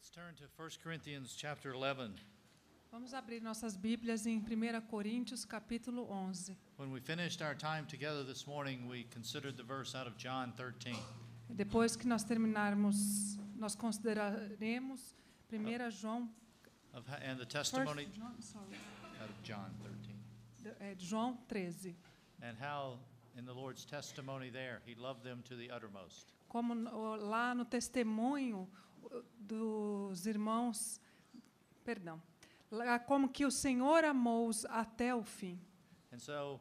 Let's turn to 1 Corinthians chapter 11. Vamos abrir nossas Bíblias em 1 Coríntios, capítulo 11. When we finished our time together this morning, we considered the verse out of John 13. Depois que nós terminarmos, nós consideraremos 1 João, And the testimony sorry, out of John 13. João 13. And how in the Lord's testimony there, he loved them to the uttermost. Como lá no testemunho dos irmãos, lá como que o Senhor amou-os até o fim. And so,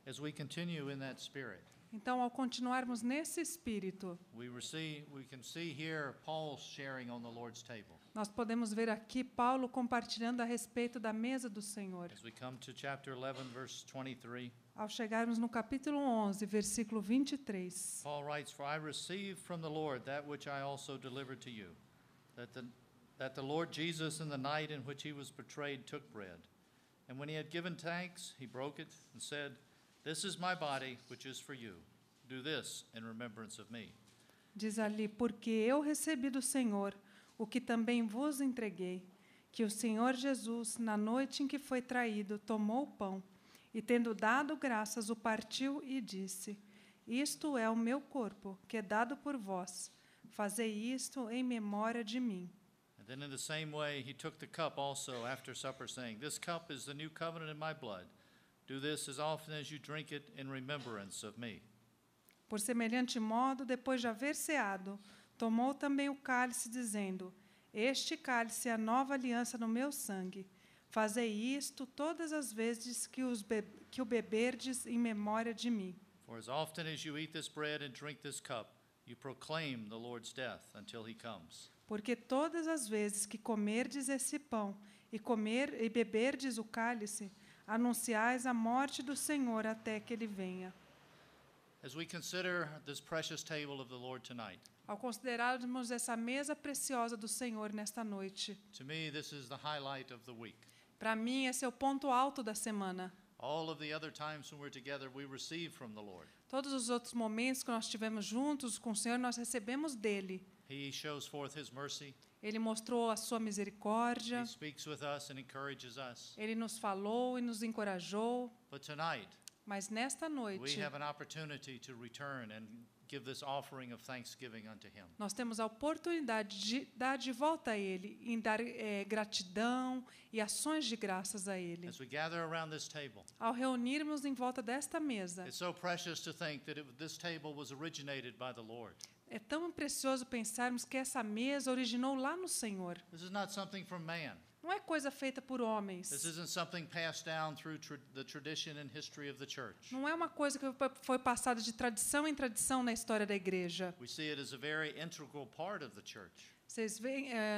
as we continue in that spirit, Então, ao continuarmos nesse espírito, we can see here Paul sharing on the Lord's table. nós podemos ver aqui Paulo compartilhando a respeito da mesa do Senhor. As we come to chapter 11, verse 23, Ao chegarmos no capítulo 11, versículo 23, Paul writes, "For I received from the Lord that which I also delivered to you, that the Lord Jesus, in the night in which he was betrayed, took bread. And when he had given thanks, he broke it and said, 'This is my body, which is for you. Do this in remembrance of me.'" diz ali: "Porque eu recebi do Senhor o que também vos entreguei, que o Senhor Jesus, na noite em que foi traído, tomou o pão, e tendo dado graças, o partiu e disse: Isto é o meu corpo, que é dado por vós. Fazei isto em memória de mim. And then in the same way, he took the cup also after supper, saying, 'This cup is the new covenant in my blood. Do this as often as you drink it in remembrance of me.'" Por semelhante modo, depois de haver ceado, tomou também o cálice, dizendo: Este cálice é a nova aliança no meu sangue. Fazei isto todas as vezes que o beberdes em memória de mim. "For as often as you eat this bread and drink this cup, you proclaim the Lord's death until he comes." Porque todas as vezes que comerdes esse pão e beberdes o cálice, anunciais a morte do Senhor até que ele venha. As we consider this precious table of the Lord tonight, Ao considerarmos essa mesa preciosa do Senhor nesta noite, to me this is the highlight of the week. para mim esse é o ponto alto da semana. All of the other times when we're together, we receive from the Lord. Todos os outros momentos que nós estivemos juntos com o Senhor, nós recebemos dele. He shows forth his mercy. Ele mostrou a sua misericórdia, He speaks with us and encourages us. ele nos falou e nos encorajou. But tonight, Mas nesta we noite, have an opportunity to return and give this offering of thanksgiving unto him. nós temos a oportunidade de dar de volta a ele, em dar gratidão e ações de graças a ele. As we gather around this table, Ao reunirmos em volta desta mesa, it's so precious to think that this table was originated by the Lord. é tão precioso pensarmos que essa mesa originou lá no Senhor. This is not something from man. Não é coisa feita por homens. This isn't something passed down through the tradition and history of the church. Não é uma coisa que foi passada de tradição em tradição na história da igreja. We see it as a very integral part of the church.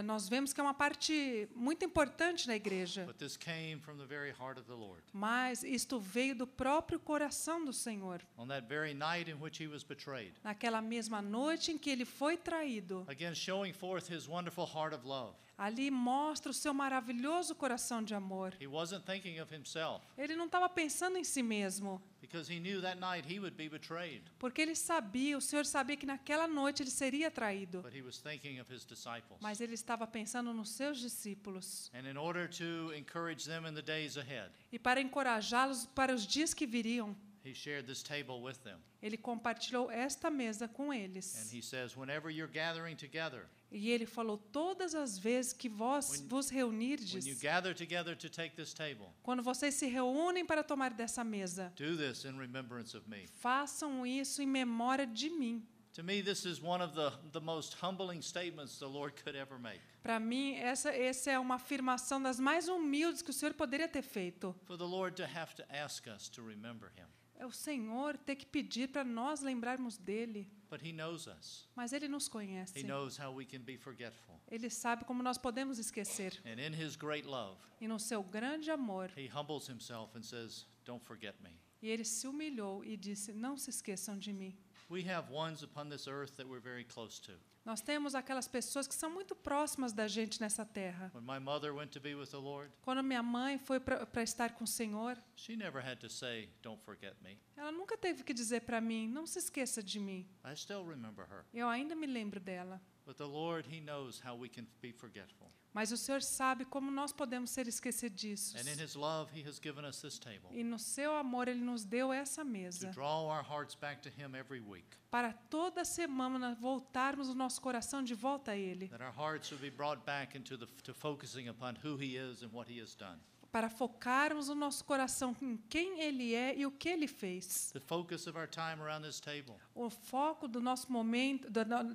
Nós vemos que é uma parte muito importante na igreja. But this came from the very heart of the Lord. Mas isto veio do próprio coração do Senhor. On that very night in which he was betrayed. Naquela mesma noite em que ele foi traído. Again, showing forth his wonderful heart of love. Ali mostra o seu maravilhoso coração de amor. He wasn't thinking of himself, Ele não estava pensando em si mesmo, because he knew that night he would be betrayed. porque ele sabia, o Senhor sabia que naquela noite ele seria traído. But he was thinking of his disciples. Mas ele estava pensando nos seus discípulos. And in order to encourage them in the days ahead, E para encorajá-los para os dias que viriam, he shared this table with them. ele compartilhou esta mesa com And eles. he says, whenever you're gathering together, E ele falou: todas as vezes que vos when you reunirdes, gather together to take this table, quando vocês se reúnem para tomar dessa mesa, do this in remembrance of me. façam isso em memória de mim. To me, this is one of the most humbling statements the Lord could ever make. Para mim, essa é uma afirmação das mais humildes que o Senhor poderia ter feito. For the Lord to have to ask us to remember him. É o Senhor ter que pedir para nós lembrarmos dele. But he knows us. Mas ele nos He conhece. knows how we can be forgetful. Ele sabe como nós podemos esquecer. And in his great love, E no seu grande amor, he humbles himself and says, "Don't forget me." e ele se humilhou e disse: não se esqueçam de mim. We have ones upon this earth that we're very close to. Nós temos aquelas pessoas que são muito próximas da gente nessa terra. When my mother went to be with the Lord, Quando minha mãe foi para estar com o Senhor, she never had to say, "Don't forget me." ela nunca teve que dizer para mim, não se esqueça de mim. I still remember her. Eu ainda me lembro dela. But the Lord, He knows how we can be forgetful. Mas o Senhor sabe como nós podemos ser esquecediços. And in His love, He has given us this table E no seu amor Ele nos deu essa to mesa. draw our hearts back to Him every week, Para toda semana voltarmos o nosso coração de volta a Ele. that our hearts would be brought back to focusing upon who He is and what He has done. Para focarmos o nosso coração em quem Ele é e o que Ele fez. The focus of our time around this table, O foco do nosso momento,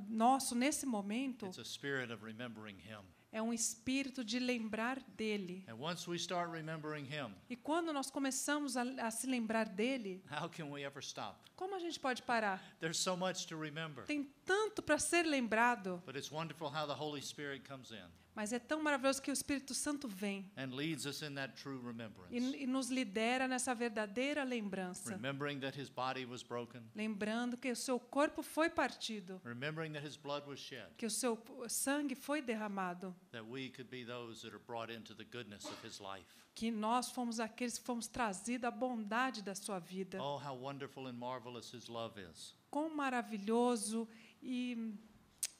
nosso nesse momento, it's a spirit of remembering Him. é um espírito de lembrar dele. And once we start remembering Him, E quando nós começamos a se lembrar dele, how can we ever stop? como a gente pode parar? There's so much to remember. Tem tanto para ser lembrado, But it's wonderful how the Holy Spirit comes in mas é tão maravilhoso que o Espírito Santo vem and leads us in that true remembrance. e nos lidera nessa verdadeira lembrança. Remembering that His body was broken, Lembrando que o seu corpo foi partido, remembering that His blood was shed, que o seu sangue foi derramado, that we could be those that are brought into the goodness of His life. que nós fomos aqueles que fomos trazidos à bondade da sua vida. Oh, how wonderful and marvelous His love is. Quão maravilhoso e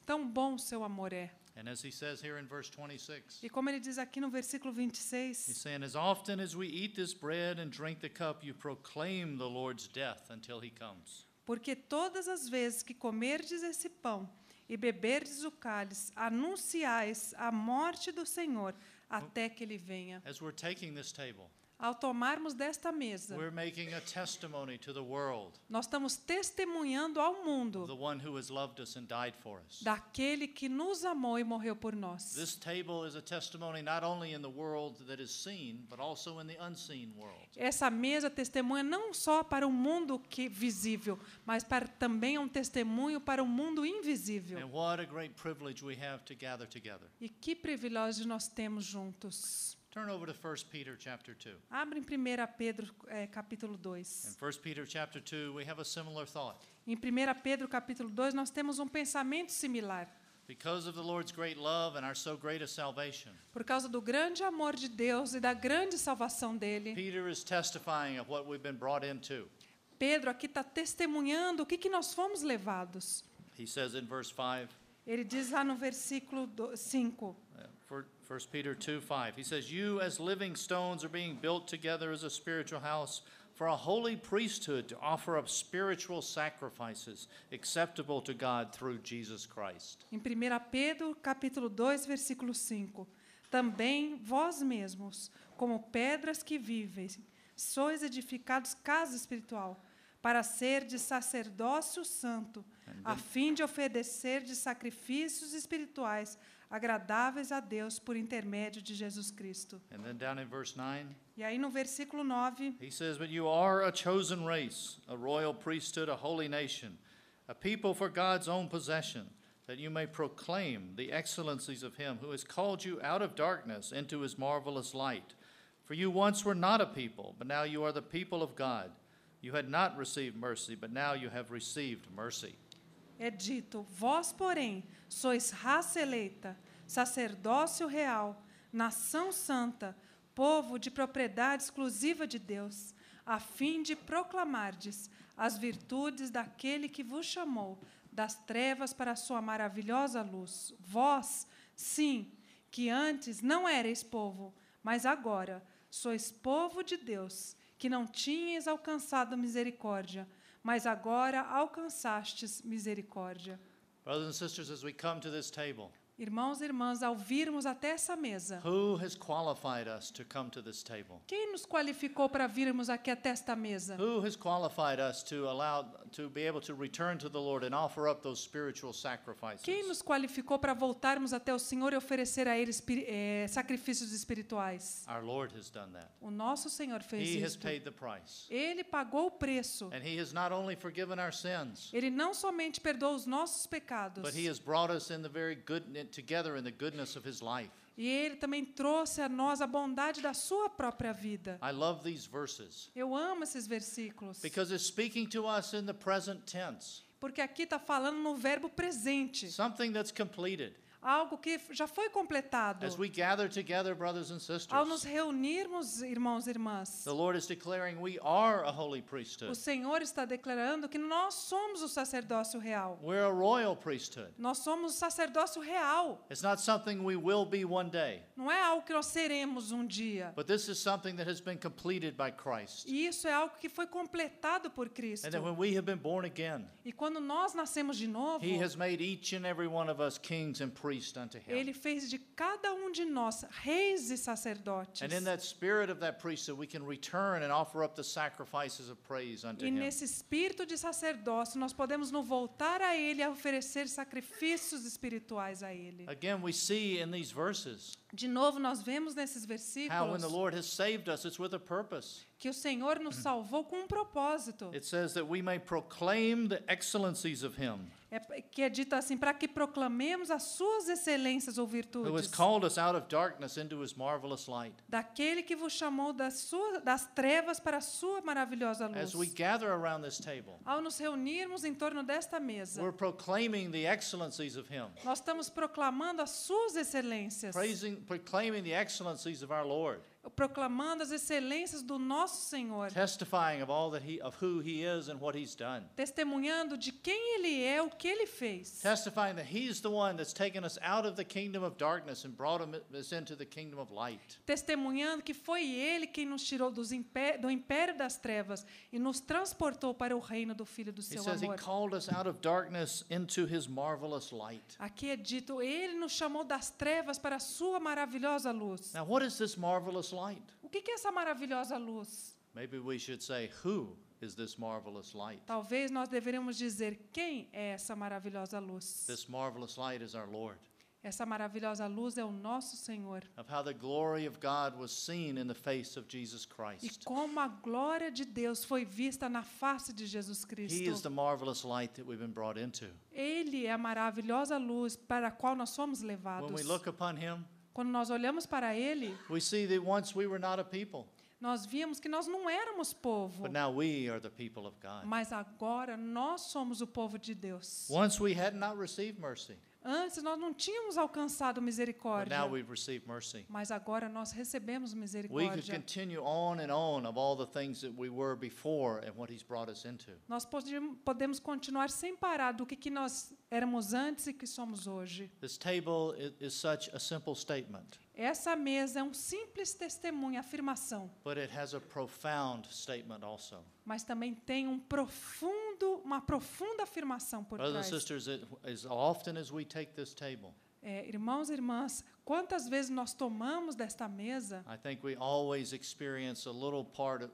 tão bom o seu amor é. And as He says here in verse 26, E como ele diz aqui no versículo He's 26, saying, "As often as we eat this bread and drink the cup, you proclaim the Lord's death until He comes." porque todas as vezes que comerdes esse pão e beberdes o cálice, anunciais a morte do Senhor até que ele venha. As we're taking this table, Ao tomarmos desta mesa, we're making a testimony to the world nós estamos testemunhando ao of mundo the one who has loved us and died for us. daquele que nos amou e morreu por nós. This table is a testimony not only in the world that is seen, but also in the unseen world. Essa mesa testemunha não só para o mundo visível, mas também é um testemunho para o mundo invisível. And what a great privilege we have to gather together. E que privilégio nós temos juntos. Turn over to 1 Peter chapter 2. Abre em 1 Pedro, capítulo 2. In 1 Peter chapter 2, we have a similar thought. Em 1 Pedro, capítulo 2, nós temos um pensamento similar. Because of the Lord's great love and our so great a salvation, Por causa do grande amor de Deus e da grande salvação dele, Peter is testifying of what we've been brought into. Pedro aqui está testemunhando o que nós fomos levados. He says in verse 5, Ele diz lá no versículo 5, 1 Peter 2:5, he says, "You as living stones are being built together as a spiritual house for a holy priesthood to offer up spiritual sacrifices acceptable to God through Jesus Christ." em 1 Pedro, capítulo 2, versículo 5. Também vós mesmos, como pedras que vivem, sois edificados casa espiritual, para ser de sacerdócio santo, a fim de oferecer de sacrifícios espirituais agradáveis a Deus por intermédio de Jesus Cristo. And then down in verse 9, E aí no versículo 9, he says, "But you are a chosen race, a royal priesthood, a holy nation, a people for God's own possession, that you may proclaim the excellencies of him who has called you out of darkness into his marvelous light. For you once were not a people, but now you are the people of God. You had not received mercy, but now you have received mercy." é dito: vós, porém, sois raça eleita, sacerdócio real, nação santa, povo de propriedade exclusiva de Deus, a fim de proclamardes as virtudes daquele que vos chamou das trevas para a sua maravilhosa luz. Vós, sim, que antes não erais povo, mas agora sois povo de Deus, que não tinhas alcançado misericórdia, mas agora alcançastes misericórdia. Brothers and sisters, as we come to this table, Irmãos e irmãs, ao virmos até essa mesa, who has qualified us to come to this table? quem nos qualificou para virmos aqui até esta mesa? Who has qualified us to be able to return to the Lord and offer up those spiritual sacrifices? Quem nos qualificou para voltarmos até o Senhor e oferecer a Ele sacrifícios espirituais? Our Lord has done that. O nosso Senhor fez He has isso. paid the price. Ele pagou o preço. And He has not only forgiven our sins, Ele não somente perdoa os nossos pecados, but He has brought us in the very together in the goodness of His life. e Ele também trouxe a nós a bondade da sua própria vida. I love these verses Eu amo esses versículos, because it's speaking to us in the present tense. Porque aqui está falando no verbo presente, something that's completed. algo que já foi completado. As we gather together, brothers and sisters, Ao nos reunirmos, irmãos e irmãs, the Lord is declaring we are a holy o priesthood. Senhor está declarando que nós somos o sacerdócio real. We're a royal priesthood. Nós somos o sacerdócio real. It's not something we will be one day, Não é algo que nós seremos um dia. but this is something that has been completed by Christ. E isso é algo que foi completado por Cristo. And that when we have been born again, E quando nós nascemos de novo, He has made each and every one of us kings and priests unto Him. Ele fez de cada um de nós reis e sacerdotes. And in that spirit of that priesthood, we can return and offer up the sacrifices of praise unto E Him. nesse espírito de sacerdócio, nós podemos nos voltar a Ele e oferecer sacrifícios espirituais a Ele. Again, we see in these verses De novo, nós vemos nesses how when versículos the Lord has saved us, it's with a purpose. que o Senhor nos salvou com um propósito. It says that we may proclaim the excellencies of Him Que é dito assim, para que proclamemos as suas excelências ou who has virtudes. called us out of darkness into His marvelous light. Daquele que vos chamou das trevas para a sua maravilhosa luz. As we gather around this table, Ao nos reunirmos em torno desta mesa, we're proclaiming the excellencies of Him, nós estamos proclamando as suas excelências, proclaiming the excellencies of our Lord, proclamando as excelências do nosso Senhor, testifying of all that of who He is and what He's done, testemunhando de quem Ele é, o que Ele fez, testifying that He's the one that's taken us out of the kingdom of darkness and brought us into the kingdom of light. testemunhando que foi Ele quem nos tirou do império das trevas e nos transportou para o reino do Filho do He seu says He amor. called us out of darkness into His marvelous light. Aqui é dito, Ele nos chamou das trevas para a sua maravilhosa luz. Now, what is this marvelous light? O que é essa maravilhosa luz? Maybe we should say, who is this marvelous light? Talvez nós deveríamos dizer quem é essa maravilhosa luz. This marvelous light is our Lord. Essa maravilhosa luz é o nosso Senhor. Of how the glory of God was seen in the face of Jesus E Christ. como a glória de Deus foi vista na face de Jesus He is Cristo. the marvelous light that we've been brought into. Ele é a maravilhosa luz para a qual nós somos levados. When we look upon Him, Quando nós olhamos para Ele, we see that once we were not a people, nós vimos que nós não éramos povo, but now we are the people of God. mas agora nós somos o povo de Deus. Once we had not received mercy, Antes nós não tínhamos alcançado but misericórdia, now we've received mercy. mas agora nós recebemos We could misericórdia. continue on and on of all the things that we were before and what He's brought us into. Nós podemos continuar sem parar do que nós éramos antes e que somos hoje. This table is such a simple statement, Essa mesa é um simples testemunho, afirmação, but it has a profound statement also. mas também tem uma profunda afirmação por Brothers and trás. sisters, as often as we take this table, Irmãos e irmãs, quantas vezes nós tomamos desta mesa, I think we always experience a little part,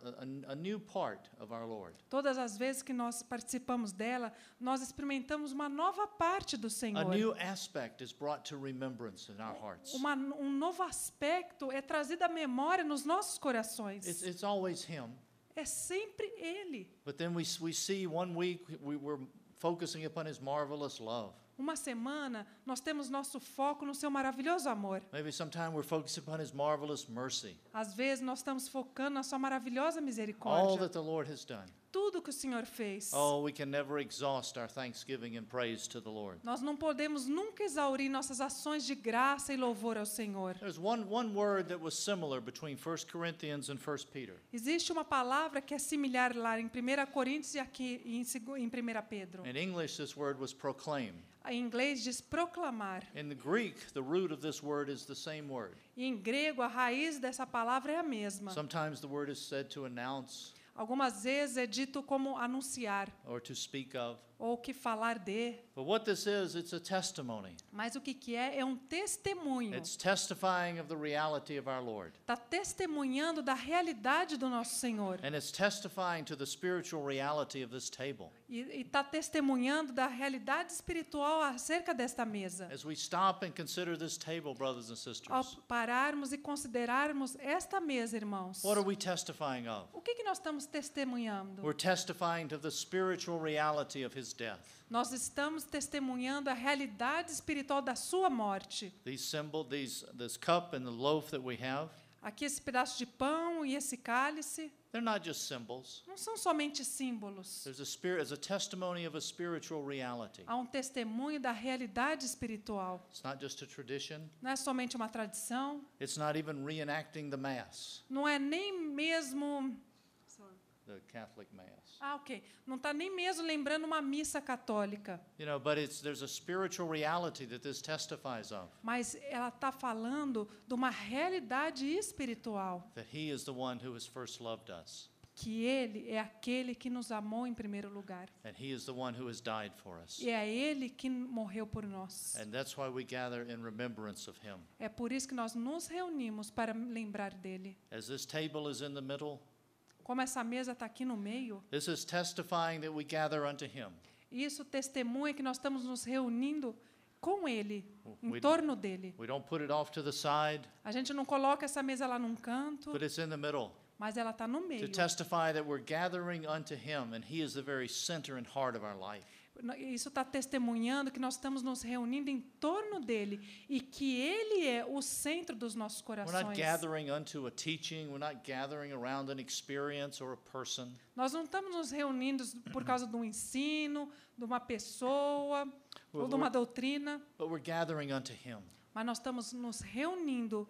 a new part of our Lord. todas as vezes que nós participamos dela, nós experimentamos uma nova parte do A Senhor. new aspect is brought to remembrance in our hearts. Um novo aspecto é trazido à memória nos nossos corações. It's always Him, É sempre Ele. but then we see one week we're focusing upon His marvelous love. Uma semana, nós temos nosso foco no seu maravilhoso amor. Maybe sometime we're focusing upon His marvelous mercy. Às vezes, nós estamos focando na sua maravilhosa All misericórdia. that the Lord has done. Tudo que o Senhor fez. Oh, we can never exhaust our thanksgiving and praise to the Lord. Nós não podemos nunca exaurir nossas ações de graça e louvor ao Senhor. There's one word that was similar between 1 Corinthians and 1 Peter. Existe uma palavra que é similar lá em 1 Coríntios e aqui em 1 Pedro. In English, this word was proclaim. Em inglês diz proclamar. In the Greek, the root of this word is the same word. E em grego, a raiz dessa palavra é a mesma. Sometimes the word is said to announce Algumas vezes é dito como anunciar or to speak of. ou que falar de. But what this is, it's a testimony. Mas o que é? É um testemunho. It's testifying of the reality of our Lord. Está testemunhando da realidade do nosso Senhor. And it's testifying to the spiritual reality of this table. E está testemunhando da realidade espiritual acerca desta mesa. As we stop and consider this table, brothers and Ao sisters, pararmos e considerarmos esta mesa, irmãos, what are we testifying of? o que nós estamos testemunhando? We're testifying to the spiritual reality of His death. Nós estamos testemunhando a realidade espiritual da sua morte. These symbol, this cup and the loaf that we have, Aqui esse pedaço de pão e esse cálice they're not just symbols. não são somente símbolos. There's a testimony of a spiritual reality. Há um testemunho da realidade espiritual. It's not just a tradition. Não é somente uma tradição, It's not even reenacting the Mass, não é nem mesmo... the Catholic Mass. Ok. Não está nem mesmo lembrando uma missa católica. But there's a spiritual reality that this testifies of, Mas ela está falando de uma realidade espiritual. that He is the one who has first loved us, Que Ele é aquele que nos amou em primeiro lugar. and He is the one who has died for us. E é Ele que morreu por nós. And that's why we gather in remembrance of Him. É por isso que nós nos reunimos para lembrar dele. As this table is in the middle, Como essa mesa está aqui no meio, this is testifying that we gather unto Him. isso testemunha que nós estamos nos reunindo com Ele, em We- torno dele. We don't put it off to the side, A gente não coloca essa mesa lá num canto, but it's in the middle mas ela está no to meio. testify that we're gathering unto Him, and He is the very center and heart of our life. Isso está testemunhando que nós estamos nos reunindo em torno dele e que ele é o centro dos nossos We're not corações. gathering unto a teaching, we're not gathering around an experience or a person. Nós não estamos nos reunindo por causa de um ensino, de uma pessoa ou de uma doutrina, But we're gathering unto Him. mas nós estamos nos reunindo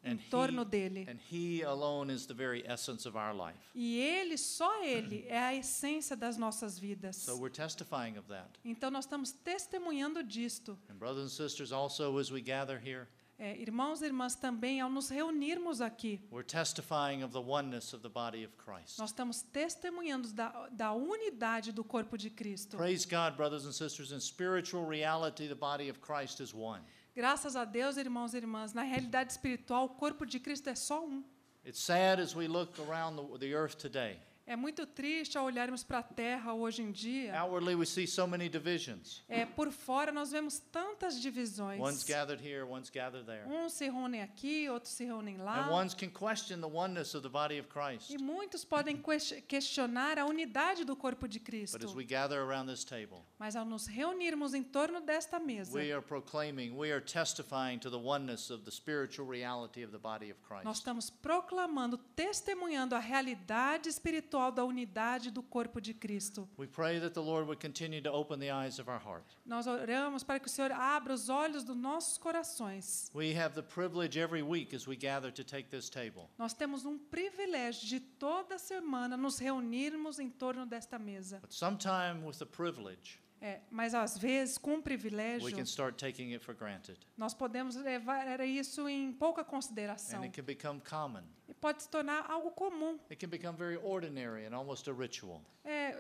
em And torno dele. and He alone is the very essence of our life. E ele, só ele, é a essência das nossas vidas. So we're testifying of that. Então nós estamos testemunhando disto. And brothers and sisters, also as we gather here, Irmãos e irmãs, também ao nos reunirmos aqui, we're testifying of the oneness of the body of Christ. nós estamos testemunhando da unidade do corpo de Cristo. Praise God, brothers and sisters. In spiritual reality, the body of Christ is one. Graças a Deus, irmãos e irmãs, na realidade espiritual, o corpo de Cristo é só um. It's sad as we look around the earth today. É muito triste ao olharmos para a Terra hoje em dia. Outwardly, we see so many divisions. Por fora, nós vemos tantas divisões. One's gathered here, one's gathered there. Uns se reúnem aqui, outros se reúnem And lá. ones can question the oneness of the body of Christ. E muitos podem questionar a unidade do corpo de But Cristo. as we gather around this table, Mas ao nos reunirmos em torno desta mesa, we are proclaiming, we are testifying to the oneness of the spiritual reality of the body of nós Christ. estamos proclamando, testemunhando a realidade espiritual da unidade do corpo de Cristo. We pray that the Lord would continue to open the eyes of our heart. Nós oramos para que o Senhor abra os olhos dos nossos corações. We have the privilege every week as we gather to take this table, Nós temos um privilégio de toda semana nos reunirmos em torno desta mesa. but sometime with the privilege, Mas às vezes, com o we privilégio, can start taking it for granted. nós podemos levar isso em pouca And consideração. it can become common. E pode se tornar algo comum, It can become very ordinary and almost a ritual.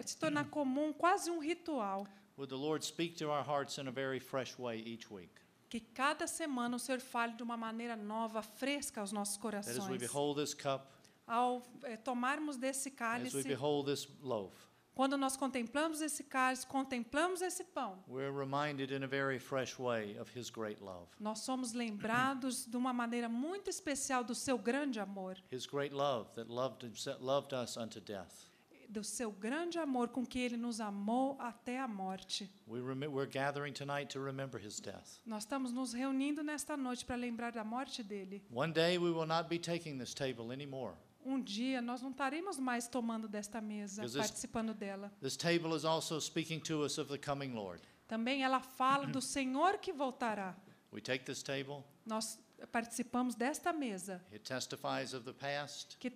se tornar comum, quase um ritual. Would the Lord speak to our hearts in a very fresh way each week? Que cada semana o Senhor fale de uma maneira nova, fresca aos nossos That as we corações. behold this cup, Ao tomarmos desse as we cálice, behold this loaf, quando nós contemplamos esse cálice, contemplamos esse pão, we're reminded in a very fresh way of His great love. nós somos lembrados de uma maneira muito especial do seu grande amor, His great love that loved us unto death. do seu grande amor com que ele nos amou até a morte. We're gathering tonight to remember His death. Nós estamos nos reunindo nesta noite para lembrar da morte dele. One day we will not be taking this table anymore. Um dia nós não estaremos mais tomando desta mesa, Because this- participando dela. This table is also speaking to us of the coming Lord. Também ela fala do Senhor que voltará. We take this table, Nós participamos desta mesa, it testifies of the past, que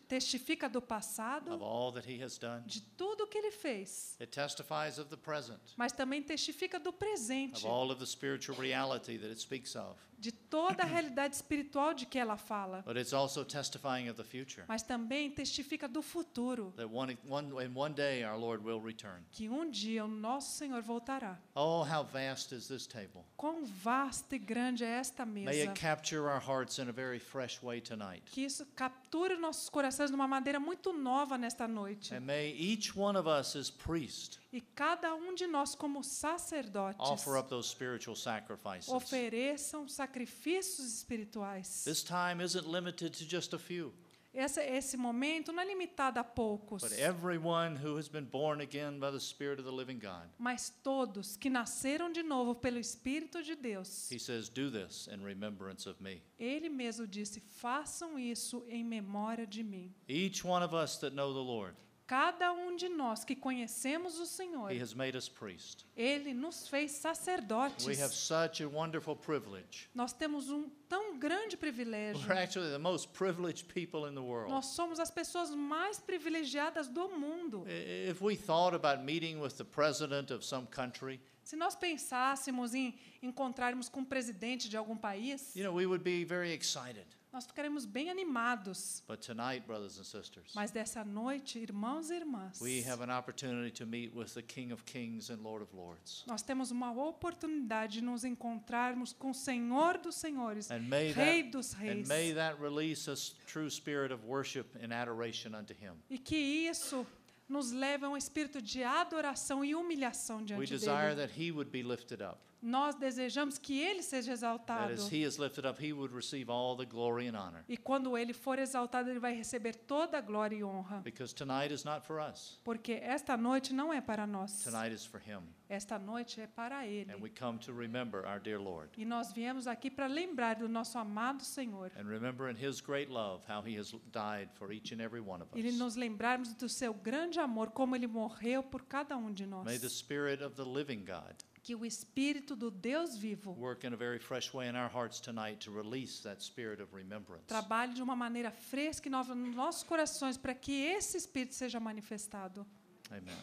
testifica do of passado, all that He has done. de tudo que ele fez, It testifies of the present, mas também testifica do presente, of all of the spiritual reality that it speaks of. de toda a realidade espiritual de que ela fala, But it's also testifying of the future, mas também testifica do futuro, that in one day our Lord will return. que um dia o nosso Senhor voltará. Oh, how vast is this table. Quão vasta e grande é esta May mesa. it capture our hearts in a very fresh way tonight. Que isso capture nossos corações de uma maneira muito nova nesta noite. And may each one of us as priest E cada um de nós, como sacerdotes, offer up those spiritual sacrifices. ofereçam sacrifícios espirituais. This time isn't limited to just a few. Esse momento não é limitado a poucos, but everyone who has been born again by the Spirit of the living God. mas todos que nasceram de novo pelo Espírito de Deus. He says, do this in remembrance of me. Ele mesmo disse: façam isso em memória de mim. Each one of us that know the Lord, Cada de nós que conhecemos o Senhor, He has made us priests. Ele nos fez sacerdotes. We have such a wonderful privilege. Nós temos tão grande privilégio. We're actually the most privileged people in the world. Nós somos as pessoas mais privilegiadas do mundo. If we thought about meeting with the president of some country, Se nós pensássemos em encontrarmos com o presidente de algum país, we would be very excited. nós ficaremos bem animados. But tonight, brothers and sisters, Mas dessa noite, irmãos e irmãs, we have an opportunity to meet with the King of Kings and Lord of Lords. nós temos uma oportunidade de nos encontrarmos com o Senhor dos Senhores, And may Rei that, dos and Reis. may that release a true spirit of worship and adoration unto Him. E que isso nos leve a um espírito de adoração e humilhação We diante desire dele. that He would be lifted up. Nós desejamos que ele seja That exaltado. as He is lifted up, He would receive all the glory and honor. E quando ele for exaltado, ele vai receber toda a glória e honra. Because tonight is not for us. Porque esta noite não é para nós. Tonight is for Him. Esta noite é para ele. And we come to remember our dear Lord. E nós viemos aqui para lembrar do nosso amado Senhor. And remember in His great love how He has died for each and every one of E us. nos lembrarmos do seu grande amor, como ele morreu por cada de nós. May the Spirit of the living God Que o Espírito do Deus vivo work in a very fresh way in our hearts tonight to release that spirit of remembrance. trabalhe de uma maneira fresca e nova nos nossos corações para que esse Espírito seja manifestado. Amen.